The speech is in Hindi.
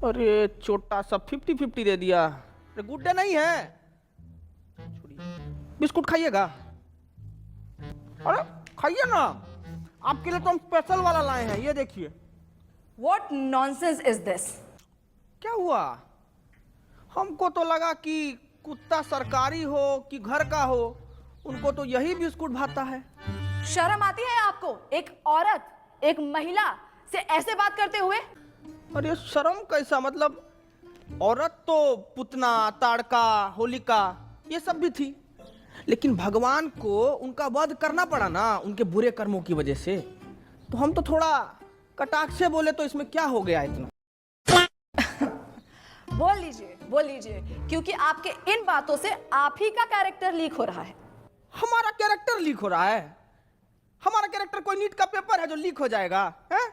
अरे छोटा सा 50-50 दे दिया। अरे गुड डे नहीं है। बिस्कुट खाइएगा? अरे खाइए ना, आपके लिए तो हम स्पेशल वाला लाए हैं, ये देखिए। What nonsense is this? क्या हुआ? हमको तो लगा कि कुत्ता सरकारी हो कि घर का हो, उनको तो यही बिस्कुट भाता है। शर्म आती है आपको? एक औरत, एक महिला से ऐसे बात करते हुए? अरे शर्म कैसा, मतलब औरत तो पुतना, ताड़का, होलिका ये सब भी थी, लेकिन भगवान को उनका वध करना पड़ा ना उनके बुरे कर्मों की वजह से। तो हम तो थोड़ा कटाक्ष से बोले तो इसमें क्या हो गया इतना। बोल लीजिए, क्योंकि आपके इन बातों से आप ही का कैरेक्टर लीक हो रहा है। हमारा कैरेक्टर लीक हो रहा है? हमारा कैरेक्टर कोई नीट का पेपर है जो लीक हो जाएगा? हैं?